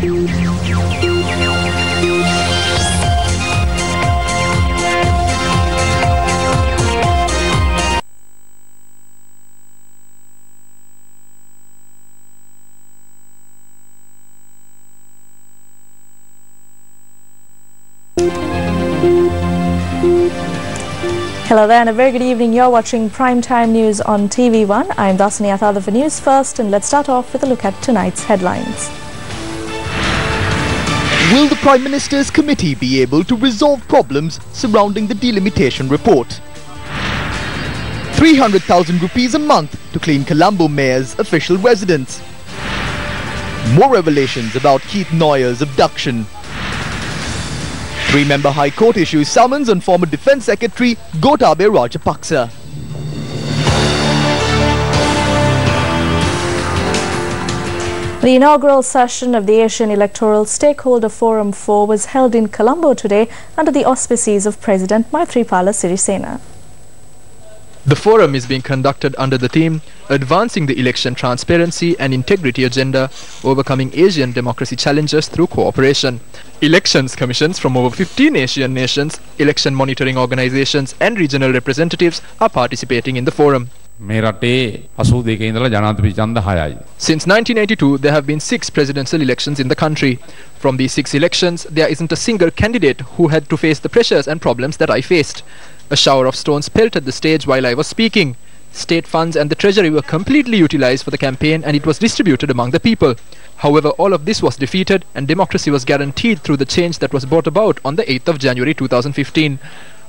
Hello there and a very good evening. You're watching Primetime News on TV1. I'm Dasani Athada for News First, and let's start off with a look at tonight's headlines. Will the Prime Minister's committee be able to resolve problems surrounding the delimitation report? 300,000 rupees a month to clean Colombo Mayor's official residence. More revelations about Keith Noyer's abduction. Three-member High Court issues summons on former Defence Secretary Gotabaya Rajapaksa. The inaugural session of the Asian Electoral Stakeholder Forum 4 was held in Colombo today under the auspices of President Maithripala Sirisena. The forum is being conducted under the theme Advancing the Election Transparency and Integrity Agenda, Overcoming Asian Democracy Challenges Through Cooperation. Elections commissions from over 15 Asian nations, election monitoring organizations and regional representatives are participating in the forum. Since 1982, there have been 6 presidential elections in the country. From these 6 elections, there isn't a single candidate who had to face the pressures and problems that I faced. A shower of stones pelted the stage while I was speaking. State funds and the treasury were completely utilized for the campaign and it was distributed among the people. However, all of this was defeated and democracy was guaranteed through the change that was brought about on the 8th of January 2015.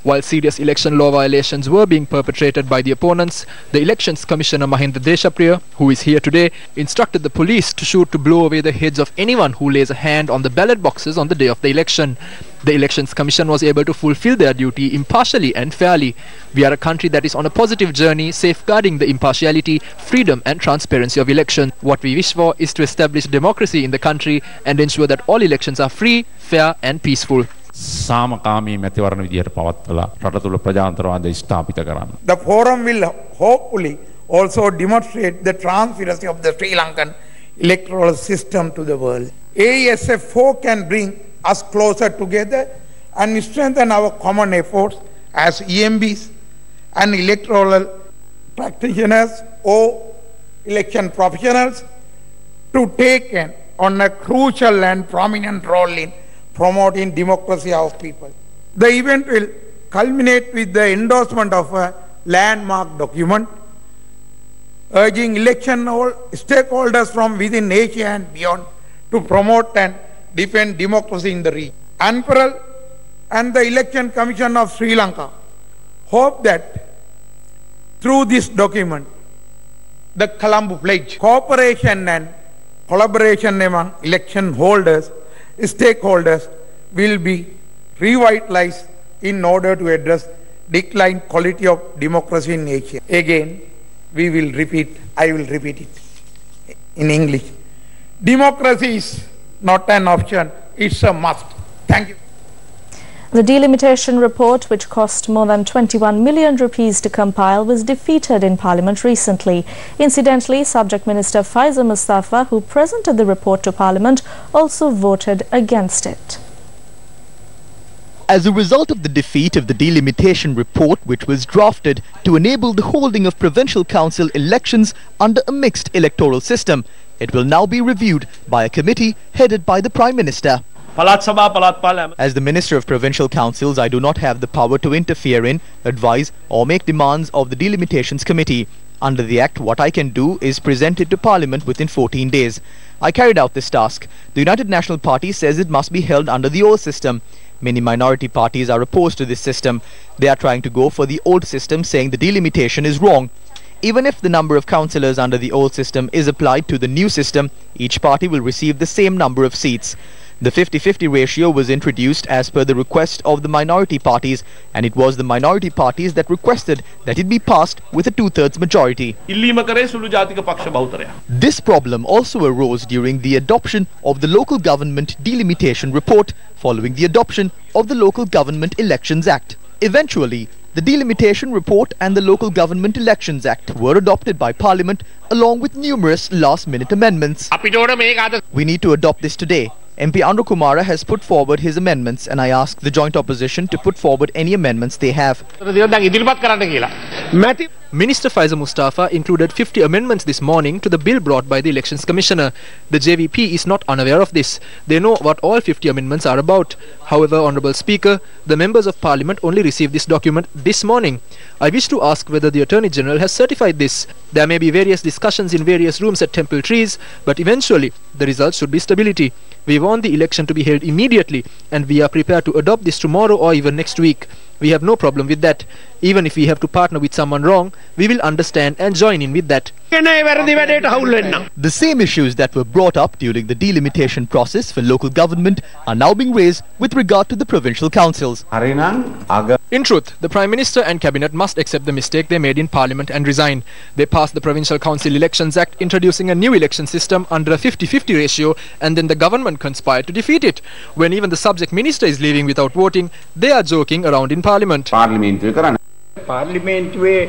While serious election law violations were being perpetrated by the opponents, the Elections Commissioner Mahinda Deshapriya, who is here today, instructed the police to shoot to blow away the heads of anyone who lays a hand on the ballot boxes on the day of the election. The Elections Commission was able to fulfill their duty impartially and fairly. We are a country that is on a positive journey, safeguarding the impartiality, freedom and transparency of elections. What we wish for is to establish democracy in the country and ensure that all elections are free, fair and peaceful. The forum will hopefully also demonstrate the transparency of the Sri Lankan electoral system to the world. AESF4 can bring us closer together and strengthen our common efforts as EMBs and electoral practitioners or election professionals to take on a crucial and prominent role in promoting democracy of people. The event will culminate with the endorsement of a landmark document urging election stakeholders from within Asia and beyond to promote and defend democracy in the region. ANPRL and the Election Commission of Sri Lanka hope that through this document, the Colombo Pledge, cooperation and collaboration among election holders, stakeholders will be revitalized in order to address decline quality of democracy in Asia. Again, I will repeat it in English. Democracy is not an option, it's a must. Thank you. The delimitation report, which cost more than 21 million rupees to compile, was defeated in Parliament recently. Incidentally, Subject Minister Faiza Mustafa, who presented the report to Parliament, also voted against it. As a result of the defeat of the delimitation report, which was drafted to enable the holding of provincial council elections under a mixed electoral system, it will now be reviewed by a committee headed by the Prime Minister. As the Minister of Provincial Councils, I do not have the power to interfere in, advise or make demands of the Delimitations Committee. Under the Act, what I can do is present it to Parliament within 14 days. I carried out this task. The United National Party says it must be held under the old system. Many minority parties are opposed to this system. They are trying to go for the old system, saying the delimitation is wrong. Even if the number of councillors under the old system is applied to the new system, each party will receive the same number of seats. The 50-50 ratio was introduced as per the request of the minority parties, and it was the minority parties that requested that it be passed with a 2/3 majority. This problem also arose during the adoption of the Local Government Delimitation Report following the adoption of the Local Government Elections Act. Eventually, the Delimitation Report and the Local Government Elections Act were adopted by Parliament along with numerous last-minute amendments. We need to adopt this today. MP Andrew Kumara has put forward his amendments, and I ask the joint opposition to put forward any amendments they have. Minister Faisal Mustafa included 50 amendments this morning to the bill brought by the Elections Commissioner. The JVP is not unaware of this. They know what all 50 amendments are about. However, Honourable Speaker, the members of Parliament only received this document this morning. I wish to ask whether the Attorney General has certified this. There may be various discussions in various rooms at Temple Trees, but eventually the result should be stability. We want the election to be held immediately, and we are prepared to adopt this tomorrow or even next week. We have no problem with that. Even if we have to partner with someone wrong, we will understand and join in with that. The same issues that were brought up during the delimitation process for local government are now being raised with regard to the provincial councils. In truth, the Prime Minister and Cabinet must accept the mistake they made in Parliament and resign. They passed the Provincial Council Elections Act, introducing a new election system under a 50-50 ratio, and then the government conspired to defeat it. When even the subject minister is leaving without voting, they are joking around in Parliament.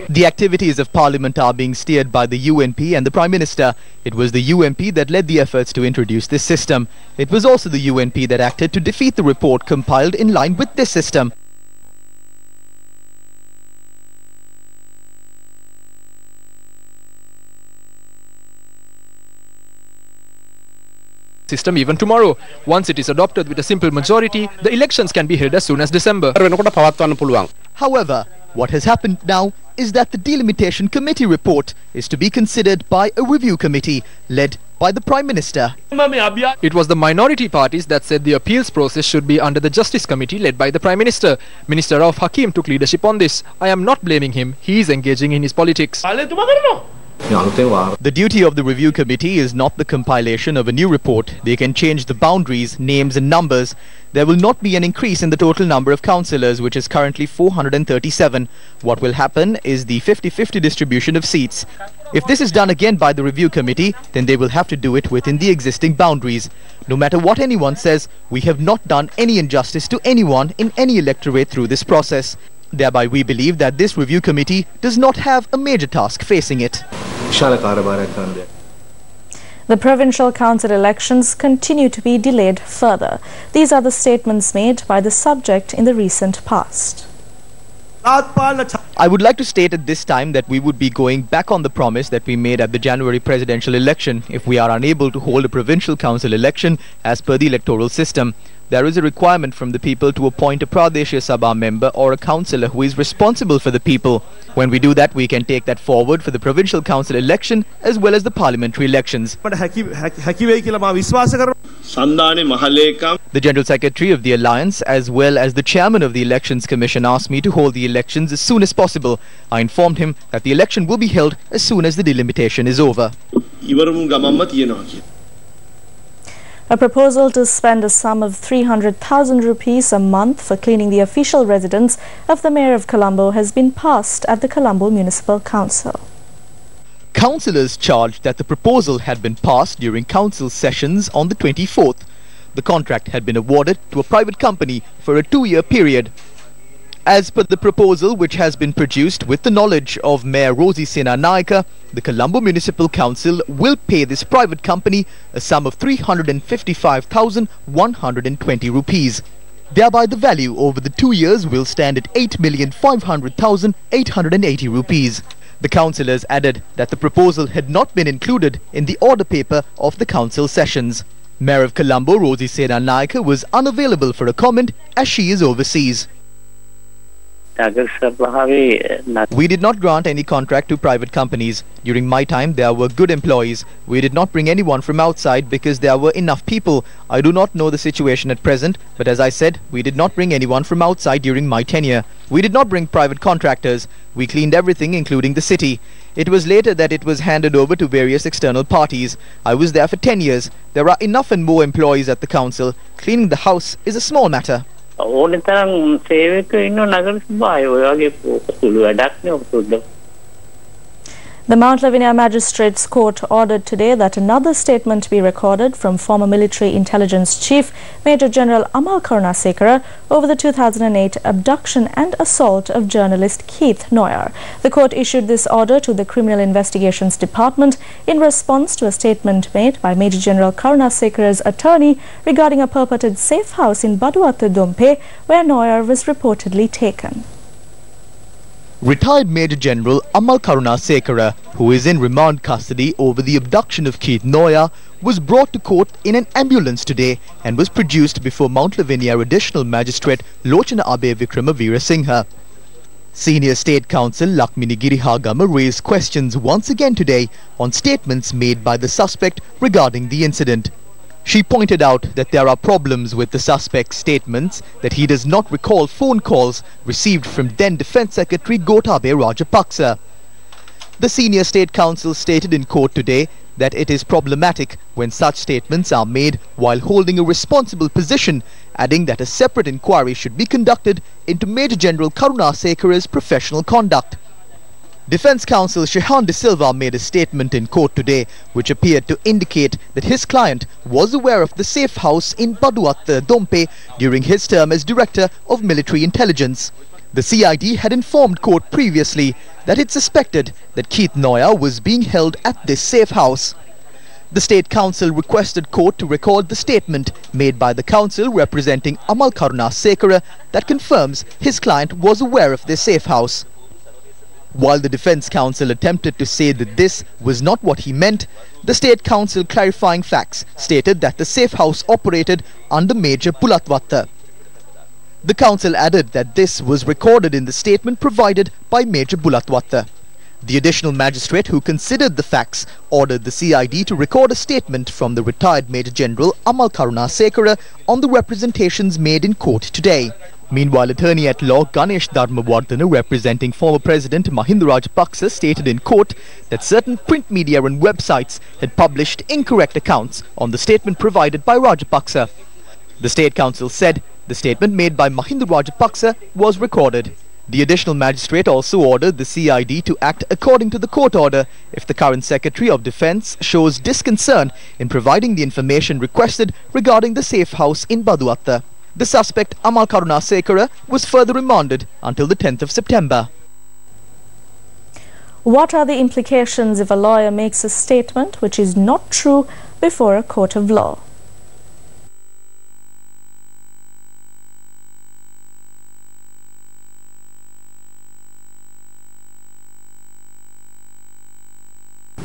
The activities of Parliament are being steered by the UNP and the Prime Minister. It was the UNP that led the efforts to introduce this system. It was also the UNP that acted to defeat the report compiled in line with this system. System even tomorrow. Once it is adopted with a simple majority, the elections can be held as soon as December. However, what has happened now is that the Delimitation Committee report is to be considered by a review committee led by the Prime Minister. It was the minority parties that said the appeals process should be under the Justice Committee led by the Prime Minister. Minister Rauf Hakim took leadership on this. I am not blaming him. He is engaging in his politics. The duty of the review committee is not the compilation of a new report. They can change the boundaries, names and numbers. There will not be an increase in the total number of councillors, which is currently 437. What will happen is the 50-50 distribution of seats. If this is done again by the review committee, then they will have to do it within the existing boundaries. No matter what anyone says, we have not done any injustice to anyone in any electorate through this process. Thereby, we believe that this review committee does not have a major task facing it. The provincial council elections continue to be delayed further. These are the statements made by the subject in the recent past. I would like to state at this time that we would be going back on the promise that we made at the January presidential election if we are unable to hold a provincial council election as per the electoral system. There is a requirement from the people to appoint a Pradeshya Sabha member or a councillor who is responsible for the people. When we do that, we can take that forward for the provincial council election as well as the parliamentary elections. The General Secretary of the Alliance as well as the Chairman of the Elections Commission asked me to hold the elections as soon as possible. I informed him that the election will be held as soon as the delimitation is over. A proposal to spend a sum of 300,000 rupees a month for cleaning the official residence of the Mayor of Colombo has been passed at the Colombo Municipal Council. Councillors charged that the proposal had been passed during council sessions on the 24th. The contract had been awarded to a private company for a 2-year period. As per the proposal, which has been produced with the knowledge of Mayor Rosie Sena Naika, the Colombo Municipal Council will pay this private company a sum of 355,120 rupees. Thereby, the value over the 2 years will stand at 8,500,880 rupees. The councillors added that the proposal had not been included in the order paper of the council sessions. Mayor of Colombo, Rosie Sena Naika, was unavailable for a comment as she is overseas. We did not grant any contract to private companies. During my time, there were good employees. We did not bring anyone from outside because there were enough people. I do not know the situation at present, but as I said, we did not bring anyone from outside during my tenure. We did not bring private contractors. We cleaned everything, including the city. It was later that it was handed over to various external parties. I was there for 10 years. There are enough and more employees at the council. Cleaning the house is a small matter. The Mount Lavinia Magistrates Court ordered today that another statement be recorded from former military intelligence chief Major General Amal Karunasekara over the 2008 abduction and assault of journalist Keith Noyer. The court issued this order to the Criminal Investigations Department in response to a statement made by Major General Karunasekara's attorney regarding a purported safe house in Baduatta Dompe where Noyer was reportedly taken. Retired Major General Amal Karunasekara, who is in remand custody over the abduction of Keith Noyer, was brought to court in an ambulance today and was produced before Mount Lavinia Additional Magistrate Lochana Abe Vikramavira Singha. Senior State Counsel Lakmini Girihagama raised questions once again today on statements made by the suspect regarding the incident. She pointed out that there are problems with the suspect's statements, that he does not recall phone calls received from then Defence Secretary Gotabaya Rajapaksa. The senior state counsel stated in court today that it is problematic when such statements are made while holding a responsible position, adding that a separate inquiry should be conducted into Major General Karunasekara's professional conduct. Defence Counsel Shehan De Silva made a statement in court today which appeared to indicate that his client was aware of the safe house in Baduatta Dompe during his term as Director of Military Intelligence. The CID had informed court previously that it suspected that Keith Noyer was being held at this safe house. The State Counsel requested court to record the statement made by the counsel representing Amal Karunasekara that confirms his client was aware of this safe house. While the Defence Counsel attempted to say that this was not what he meant, the State Counsel clarifying facts stated that the safe house operated under Major Pulatwatta. The counsel added that this was recorded in the statement provided by Major Pulatwatta. The additional magistrate who considered the facts ordered the CID to record a statement from the retired Major General Amal Karunasekara on the representations made in court today. Meanwhile, attorney at law Ganesh Dharmawardhana representing former President Mahinda Rajapaksa stated in court that certain print media and websites had published incorrect accounts on the statement provided by Rajapaksa. The State Counsel said the statement made by Mahinda Rajapaksa was recorded. The additional magistrate also ordered the CID to act according to the court order if the current Secretary of Defence shows disconcern in providing the information requested regarding the safe house in Baduatta. The suspect Amal Karunasekara was further remanded until the 10th of September. What are the implications if a lawyer makes a statement which is not true before a court of law?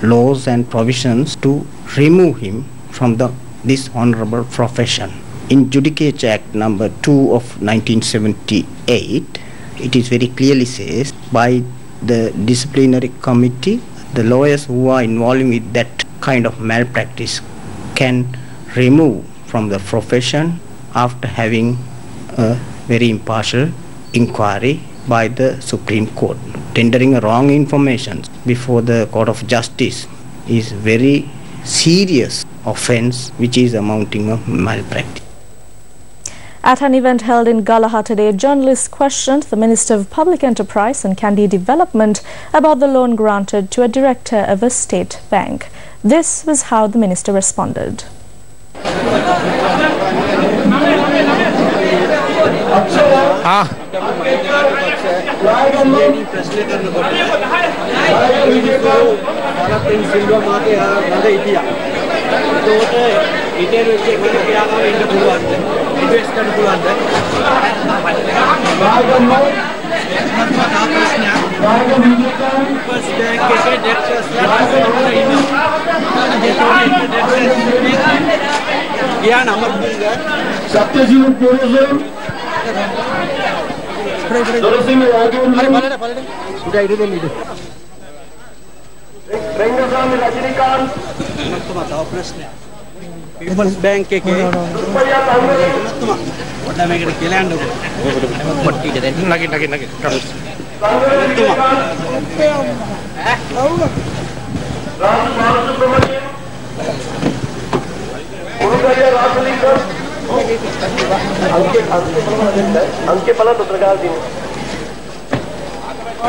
Laws and provisions to remove him from this honorable profession. In Judicature Act number 2 of 1978, it is very clearly says by the disciplinary committee, the lawyers who are involved with that kind of malpractice can remove from the profession after having a very impartial inquiry by the Supreme Court. Tendering wrong information before the Court of Justice is very serious offence which is amounting of malpractice. At an event held in Galaha today, journalists questioned the Minister of Public Enterprise and Kandy Development about the loan granted to a director of a state bank. This was how the minister responded. People's Bank ke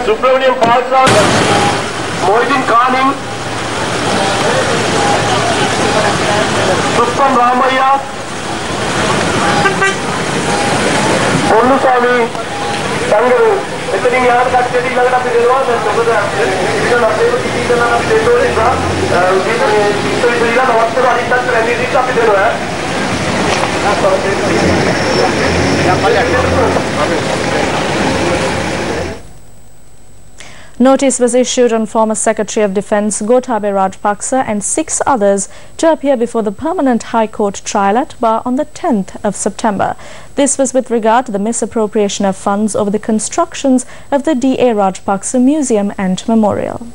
Subramaniam Park Moidin Khaning, Suppam Ramaya, Ponusami, Tangaru. Ethening yard cut getting like up in the world and over the season of the season of the stories. So it's really not what I did and it is up in the world. Notice was issued on former Secretary of Defence Gotabaya Rajapaksa and 6 others to appear before the Permanent High Court trial at Bar on the 10th of September. This was with regard to the misappropriation of funds over the constructions of the D.A. Rajapaksa Museum and Memorial.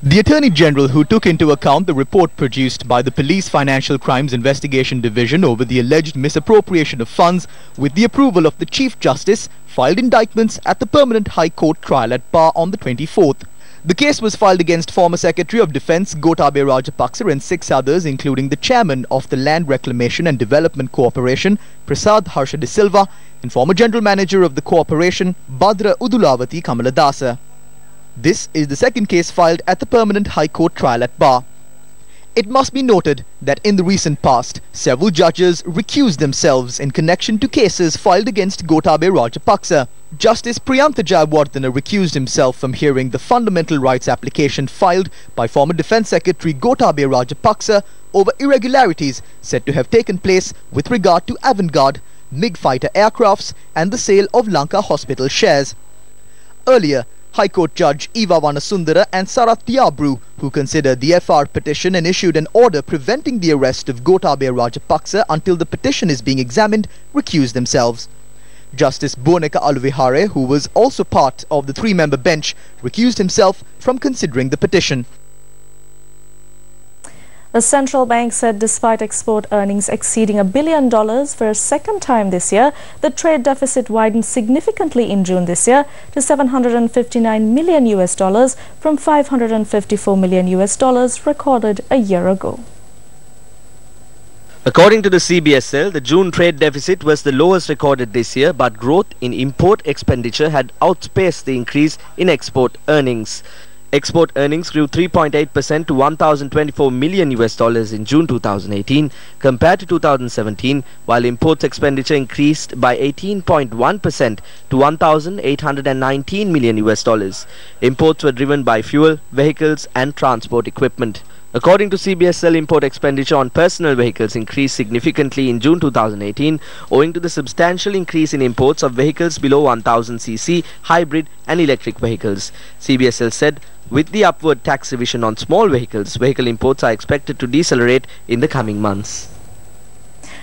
The Attorney General, who took into account the report produced by the Police Financial Crimes Investigation Division over the alleged misappropriation of funds with the approval of the Chief Justice, filed indictments at the Permanent High Court trial at Bar on the 24th. The case was filed against former Secretary of Defence Gotabaya Rajapaksa and 6 others, including the Chairman of the Land Reclamation and Development Corporation, Prasad Harsha De Silva, and former General Manager of the Corporation, Badra Udulavati Kamaladasa. This is the second case filed at the Permanent High Court trial at Bar. It must be noted that in the recent past, several judges recused themselves in connection to cases filed against Gotabaya Rajapaksa. Justice Priyantha Jayawardena recused himself from hearing the fundamental rights application filed by former Defence Secretary Gotabaya Rajapaksa over irregularities said to have taken place with regard to Avangard, MiG fighter aircrafts and the sale of Lanka hospital shares. Earlier, High Court Judge Eva Vanasundara and Sarath Diabru, who considered the FR petition and issued an order preventing the arrest of Gotabaya Rajapaksa until the petition is being examined, recused themselves. Justice Boneka Aluvihare, who was also part of the 3-member bench, recused himself from considering the petition. The central bank said despite export earnings exceeding $1 billion for a second time this year, the trade deficit widened significantly in June this year to $759 million from $554 million recorded a year ago. According to the CBSL, the June trade deficit was the lowest recorded this year, but growth in import expenditure had outpaced the increase in export earnings. Export earnings grew 3.8% to $1,024 million in June 2018 compared to 2017, while imports expenditure increased by 18.1% to $1,819 million. Imports were driven by fuel, vehicles and transport equipment. According to CBSL, import expenditure on personal vehicles increased significantly in June 2018 owing to the substantial increase in imports of vehicles below 1000cc, hybrid and electric vehicles. CBSL said with the upward tax revision on small vehicles, vehicle imports are expected to decelerate in the coming months.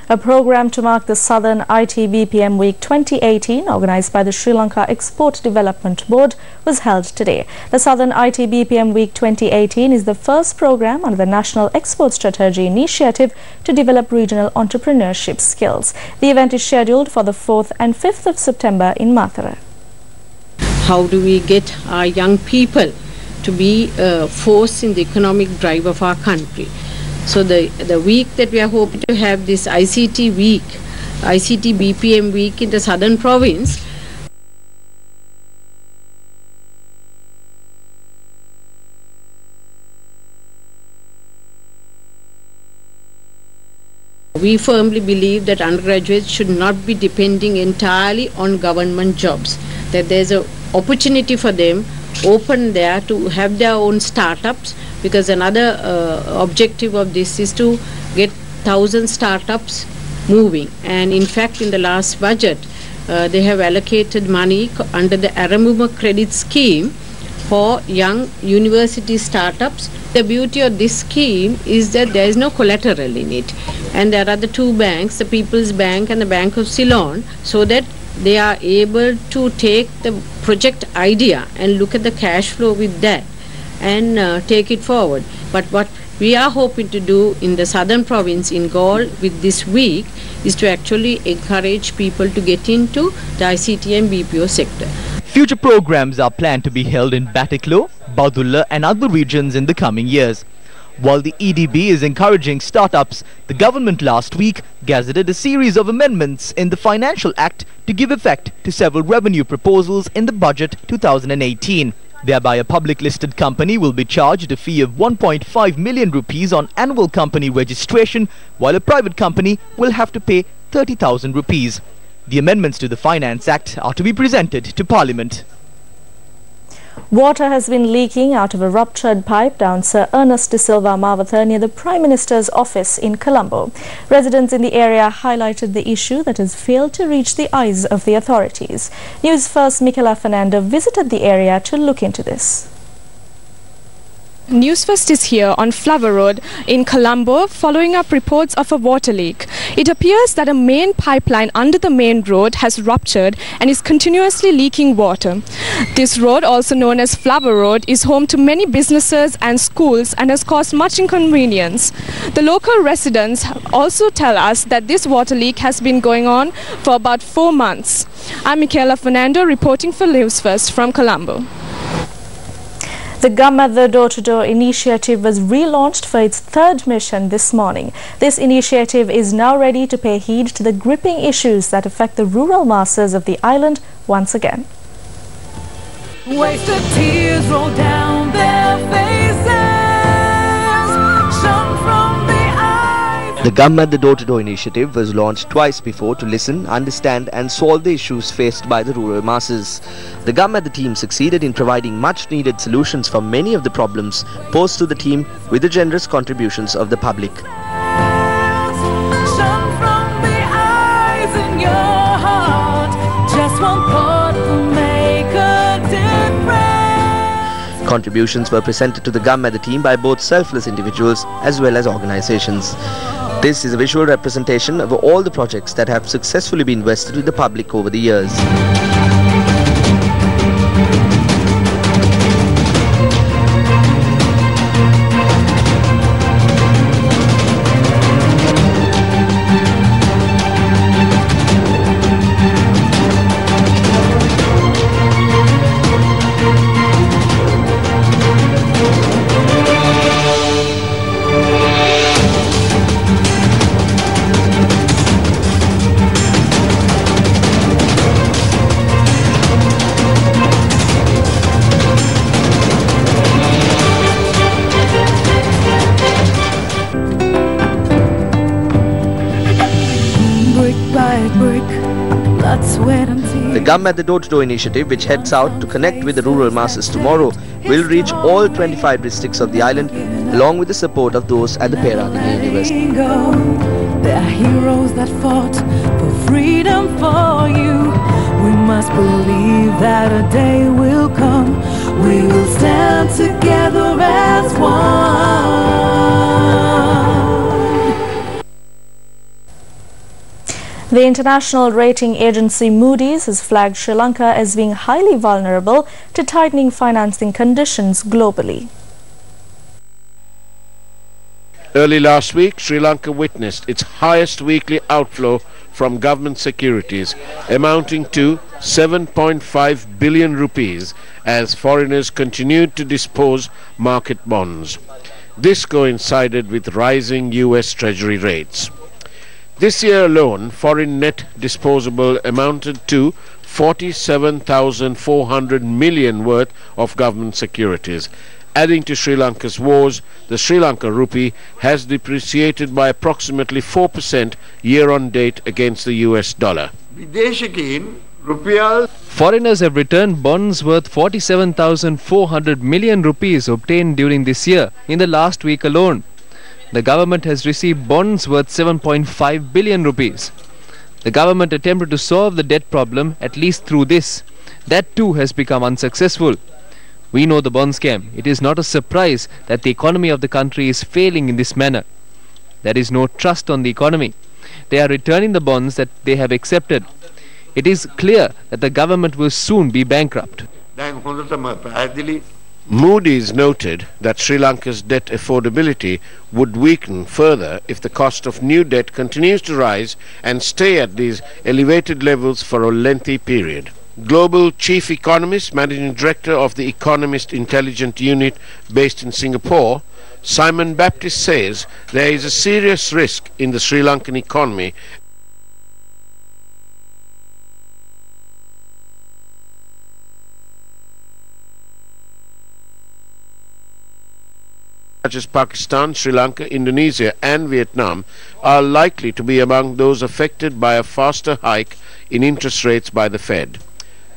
A program to mark the Southern IT-BPM Week 2018, organized by the Sri Lanka Export Development Board, was held today. The Southern IT-BPM Week 2018 is the first program under the National Export Strategy Initiative to develop regional entrepreneurship skills. The event is scheduled for the 4th and 5th of September in Mathura. How do we get our young people to be a force in the economic drive of our country? So the week that we are hoping to have this ICT week, ICT BPM week in the southern province, we firmly believe that undergraduates should not be depending entirely on government jobs, that there's an opportunity for them open there to have their own startups, because another objective of this is to get 1,000 startups moving. And in fact, in the last budget, they have allocated money under the Aramuma credit scheme for young university startups. The beauty of this scheme is that there is no collateral in it, and there are the 2 banks, the People's Bank and the Bank of Ceylon, so that they are able to take the project idea and look at the cash flow with that and take it forward. But what we are hoping to do in the southern province in Galle with this week is to actually encourage people to get into the ICT and BPO sector. Future programs are planned to be held in Batiklo, Badulla and other regions in the coming years. While the EDB is encouraging startups, the government last week gazetted a series of amendments in the Financial Act to give effect to several revenue proposals in the budget 2018. Thereby, a public listed company will be charged a fee of 1.5 million rupees on annual company registration, while a private company will have to pay 30,000 rupees. The amendments to the Finance Act are to be presented to Parliament. Water has been leaking out of a ruptured pipe down Sir Ernest de Silva Mawatha near the Prime Minister's office in Colombo. Residents in the area highlighted the issue that has failed to reach the eyes of the authorities. Newsfirst's Michaela Fernando visited the area to look into this. Newsfirst is here on Flower Road in Colombo following up reports of a water leak. It appears that a main pipeline under the main road has ruptured and is continuously leaking water. This road, also known as Flower Road, is home to many businesses and schools and has caused much inconvenience. The local residents also tell us that this water leak has been going on for about 4 months. I'm Michaela Fernando reporting for Newsfirst from Colombo. The Gum at the Door-to-Door initiative was relaunched for its third mission this morning. This initiative is now ready to pay heed to the gripping issues that affect the rural masses of the island once again. Wasted tears roll down their faces, shone from the eyes. The Gum at the Door-to-Door initiative was launched twice before to listen, understand and solve the issues faced by the rural masses. The Gum at the team succeeded in providing much needed solutions for many of the problems posed to the team with the generous contributions of the public. Contributions were presented to the Gum at the team by both selfless individuals as well as organizations. This is a visual representation of all the projects that have successfully been vested with the public over the years. The Gum at the Door-to-Door initiative, which heads out to connect with the rural masses tomorrow, will reach all 25 districts of the island along with the support of those at the Peradeniya University. There are heroes that fought for freedom for you. We must believe that a day will come. We will stand together as one. The international rating agency Moody's has flagged Sri Lanka as being highly vulnerable to tightening financing conditions globally. Early last week, Sri Lanka witnessed its highest weekly outflow from government securities, amounting to 7.5 billion rupees, as foreigners continued to dispose market bonds. This coincided with rising US Treasury rates. This year alone, foreign net disposable amounted to 47,400 million worth of government securities. Adding to Sri Lanka's woes, the Sri Lanka rupee has depreciated by approximately 4% year-on-date against the US dollar. Foreigners have returned bonds worth 47,400 million rupees obtained during this year in the last week alone. The government has received bonds worth 7.5 billion rupees. The government attempted to solve the debt problem at least through this. That too has become unsuccessful. We know the bond scam. It is not a surprise that the economy of the country is failing in this manner. There is no trust on the economy. They are returning the bonds that they have accepted. It is clear that the government will soon be bankrupt. Moody's noted that Sri Lanka's debt affordability would weaken further if the cost of new debt continues to rise and stay at these elevated levels for a lengthy period. Global Chief Economist, Managing Director of the Economist Intelligence Unit based in Singapore, Simon Baptist says there is a serious risk in the Sri Lankan economy such as Pakistan, Sri Lanka, Indonesia and Vietnam are likely to be among those affected by a faster hike in interest rates by the Fed.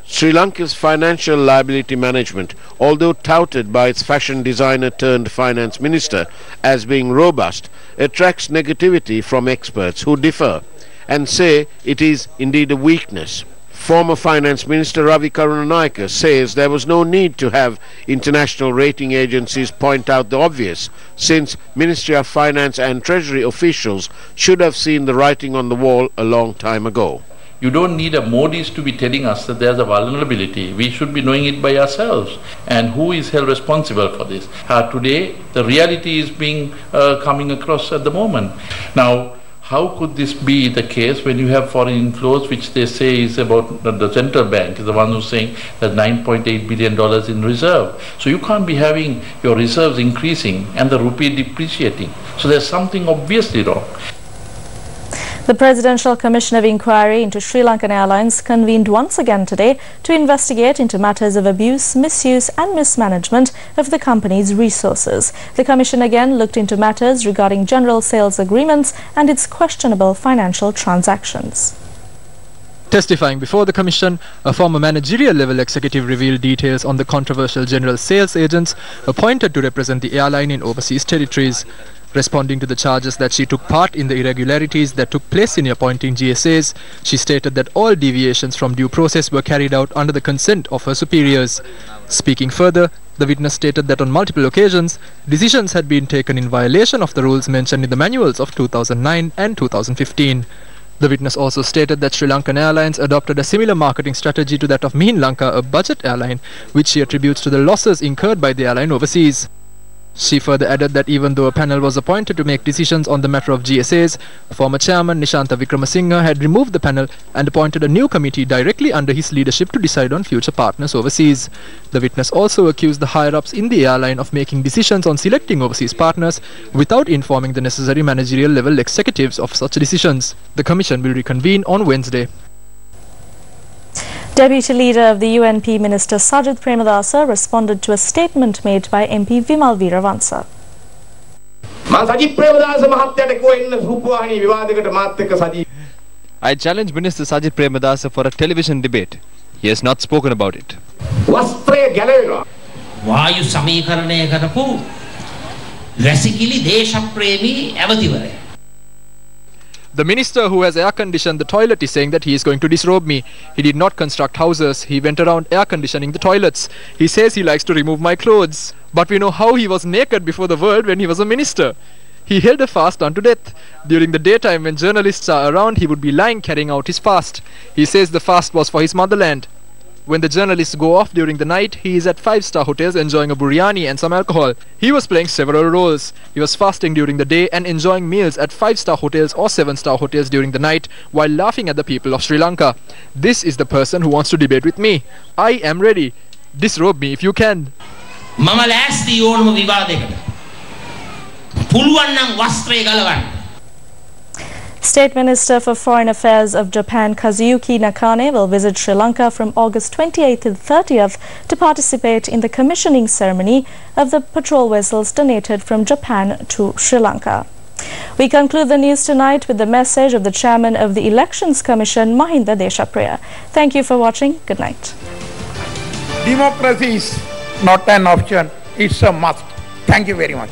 Sri Lanka's financial liability management, although touted by its fashion designer turned finance minister as being robust, attracts negativity from experts who differ and say it is indeed a weakness. Former Finance Minister Ravi Karunanayake says there was no need to have international rating agencies point out the obvious, since Ministry of Finance and Treasury officials should have seen the writing on the wall a long time ago. You don't need a Modi's to be telling us that there's a vulnerability. We should be knowing it by ourselves. And who is held responsible for this? Today, the reality is being coming across at the moment. Now, how could this be the case when you have foreign inflows, which they say is about the central bank is the one who's saying there's $9.8 billion in reserve. So you can't be having your reserves increasing and the rupee depreciating. So there's something obviously wrong. The Presidential Commission of Inquiry into Sri Lankan Airlines convened once again today to investigate into matters of abuse, misuse and mismanagement of the company's resources. The Commission again looked into matters regarding general sales agreements and its questionable financial transactions. Testifying before the Commission, a former managerial-level executive revealed details on the controversial general sales agents appointed to represent the airline in overseas territories. Responding to the charges that she took part in the irregularities that took place in appointing GSAs, she stated that all deviations from due process were carried out under the consent of her superiors. Speaking further, the witness stated that on multiple occasions, decisions had been taken in violation of the rules mentioned in the manuals of 2009 and 2015. The witness also stated that Sri Lankan Airlines adopted a similar marketing strategy to that of Mihin Lanka, a budget airline, which she attributes to the losses incurred by the airline overseas. She further added that even though a panel was appointed to make decisions on the matter of GSAs, former chairman Nishantha Wickramasinghe had removed the panel and appointed a new committee directly under his leadership to decide on future partners overseas. The witness also accused the higher-ups in the airline of making decisions on selecting overseas partners without informing the necessary managerial-level executives of such decisions. The Commission will reconvene on Wednesday. Deputy Leader of the UNP Minister Sajith Premadasa responded to a statement made by MP Vimal Weerawansa. I challenge Minister Sajith Premadasa for a television debate. He has not spoken about it. වායු සමීකරණය කරපු වැසිකිලි දේශප්‍රේමී ඇමතිවරයා. The minister who has air-conditioned the toilet is saying that he is going to disrobe me. He did not construct houses. He went around air-conditioning the toilets. He says he likes to remove my clothes. But we know how he was naked before the world when he was a minister. He held a fast unto death. During the daytime when journalists are around, he would be lying carrying out his fast. He says the fast was for his motherland. When the journalists go off during the night, he is at 5-star hotels enjoying a biryani and some alcohol. He was playing several roles. He was fasting during the day and enjoying meals at 5-star hotels or 7-star hotels during the night while laughing at the people of Sri Lanka. This is the person who wants to debate with me. I am ready. Disrobe me if you can. මම ලෑස්ති ඕනම විවාදයකට. පුළුවන් නම් වස්ත්‍රය ගලවන්න. State Minister for Foreign Affairs of Japan Kazuyuki Nakane will visit Sri Lanka from August 28th to 30th to participate in the commissioning ceremony of the patrol vessels donated from Japan to Sri Lanka. We conclude the news tonight with the message of the Chairman of the Elections Commission, Mahinda Deshapriya. Thank you for watching. Good night. Democracy is not an option, it's a must. Thank you very much.